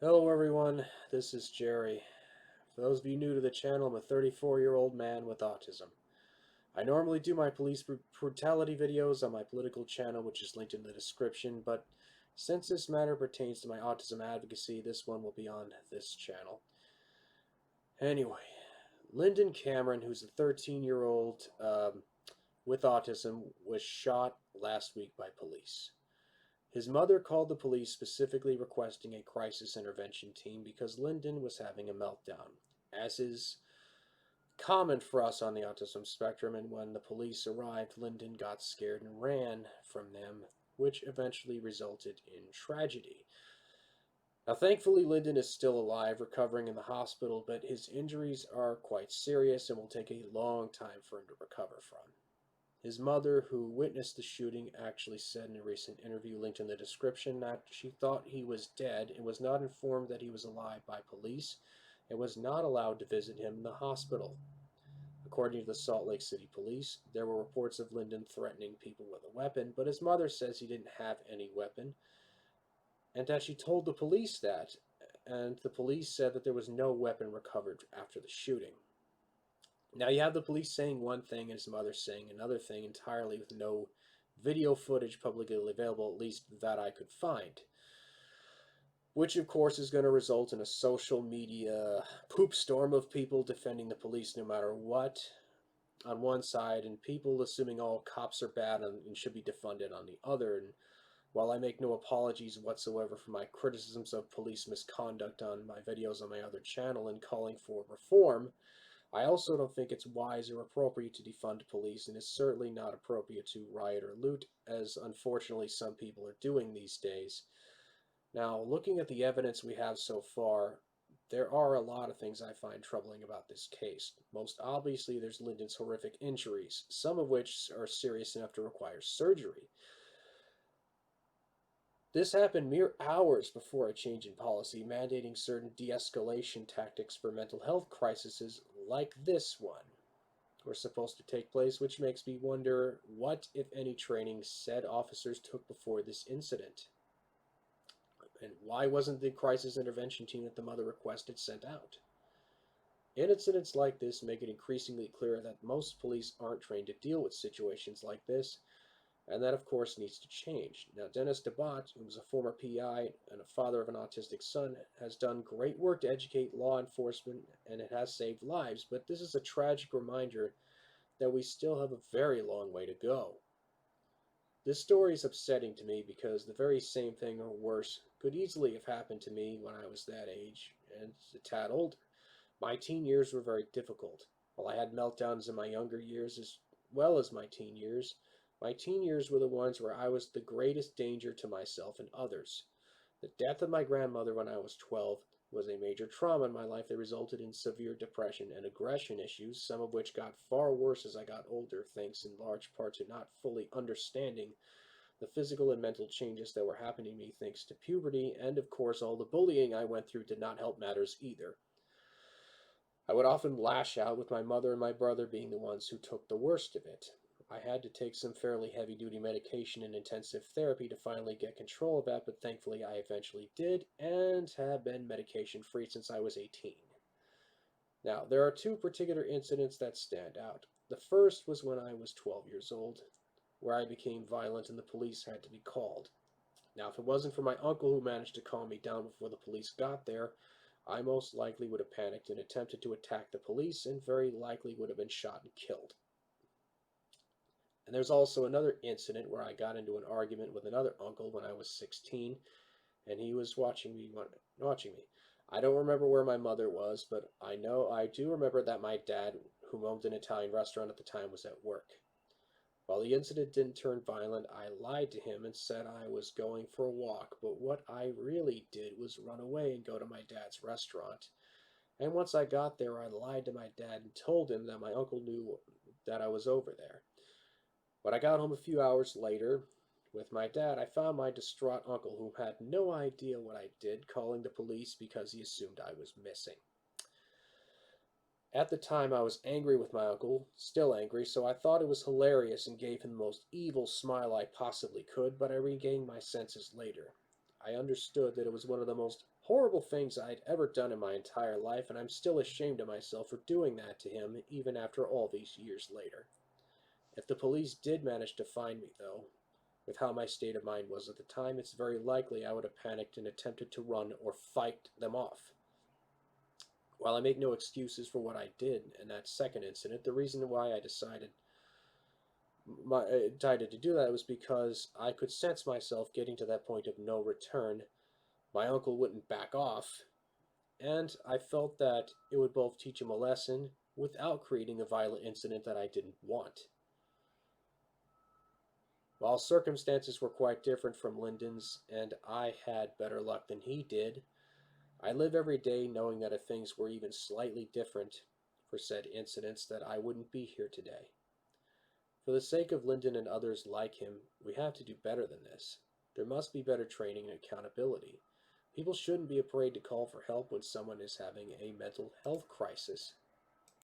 Hello everyone, this is Jerry. For those of you new to the channel, I'm a 34-year-old man with autism. I normally do my police brutality videos on my political channel, which is linked in the description, but since this matter pertains to my autism advocacy, this one will be on this channel. Anyway, Lindon Cameron, who's a 13-year-old with autism, was shot last week by police. His mother called the police specifically requesting a crisis intervention team because Lyndon was having a meltdown, as is common for us on the autism spectrum, and when the police arrived, Lyndon got scared and ran from them, which eventually resulted in tragedy. Now, thankfully, Lyndon is still alive, recovering in the hospital, but his injuries are quite serious and will take a long time for him to recover from. His mother, who witnessed the shooting, actually said in a recent interview linked in the description that she thought he was dead and was not informed that he was alive by police and was not allowed to visit him in the hospital. According to the Salt Lake City police, there were reports of Lyndon threatening people with a weapon, but his mother says he didn't have any weapon and that she told the police that, and the police said that there was no weapon recovered after the shooting. Now you have the police saying one thing and his mother saying another thing entirely with no video footage publicly available, at least that I could find. Which, of course, is going to result in a social media poop storm of people defending the police no matter what on one side, and people assuming all cops are bad and should be defunded on the other. And while I make no apologies whatsoever for my criticisms of police misconduct on my videos on my other channel and calling for reform, I also don't think it's wise or appropriate to defund police, and it's certainly not appropriate to riot or loot, as unfortunately some people are doing these days. Now, looking at the evidence we have so far, there are a lot of things I find troubling about this case. Most obviously, there's Lyndon's horrific injuries, some of which are serious enough to require surgery. This happened mere hours before a change in policy mandating certain de-escalation tactics for mental health crises like this one were supposed to take place, which makes me wonder what, if any, training said officers took before this incident. And why wasn't the crisis intervention team that the mother requested sent out? Incidents like this make it increasingly clear that most police aren't trained to deal with situations like this, and that, of course, needs to change. Now, Dennis DeBott, who was a former PI and a father of an autistic son, has done great work to educate law enforcement, and it has saved lives, but this is a tragic reminder that we still have a very long way to go. This story is upsetting to me because the very same thing or worse could easily have happened to me when I was that age and a tad older. My teen years were very difficult. While I had meltdowns in my younger years as well as my teen years were the ones where I was the greatest danger to myself and others. The death of my grandmother when I was 12 was a major trauma in my life that resulted in severe depression and aggression issues, some of which got far worse as I got older, thanks in large part to not fully understanding the physical and mental changes that were happening to me thanks to puberty, and of course all the bullying I went through did not help matters either. I would often lash out, with my mother and my brother being the ones who took the worst of it. I had to take some fairly heavy-duty medication and intensive therapy to finally get control of that, but thankfully I eventually did, and have been medication-free since I was 18. Now, there are two particular incidents that stand out. The first was when I was 12 years old, where I became violent and the police had to be called. Now, if it wasn't for my uncle who managed to calm me down before the police got there, I most likely would have panicked and attempted to attack the police and very likely would have been shot and killed. And there's also another incident where I got into an argument with another uncle when I was 16, and he was watching me. I don't remember where my mother was, but I do remember that my dad, who owned an Italian restaurant at the time, was at work. While the incident didn't turn violent, I lied to him and said I was going for a walk, but what I really did was run away and go to my dad's restaurant. And once I got there, I lied to my dad and told him that my uncle knew that I was over there. When I got home a few hours later with my dad, I found my distraught uncle, who had no idea what I did, calling the police because he assumed I was missing. At the time, I was angry with my uncle, still angry, so I thought it was hilarious and gave him the most evil smile I possibly could, but I regained my senses later. I understood that it was one of the most horrible things I'd ever done in my entire life, and I'm still ashamed of myself for doing that to him, even after all these years later. If the police did manage to find me, though, with how my state of mind was at the time, it's very likely I would have panicked and attempted to run or fight them off. While I make no excuses for what I did in that second incident, the reason why decided to do that was because I could sense myself getting to that point of no return. My uncle wouldn't back off, and I felt that it would both teach him a lesson without creating a violent incident that I didn't want. While circumstances were quite different from Lyndon's, and I had better luck than he did, I live every day knowing that if things were even slightly different for said incidents, that I wouldn't be here today. For the sake of Lyndon and others like him, we have to do better than this. There must be better training and accountability. People shouldn't be afraid to call for help when someone is having a mental health crisis.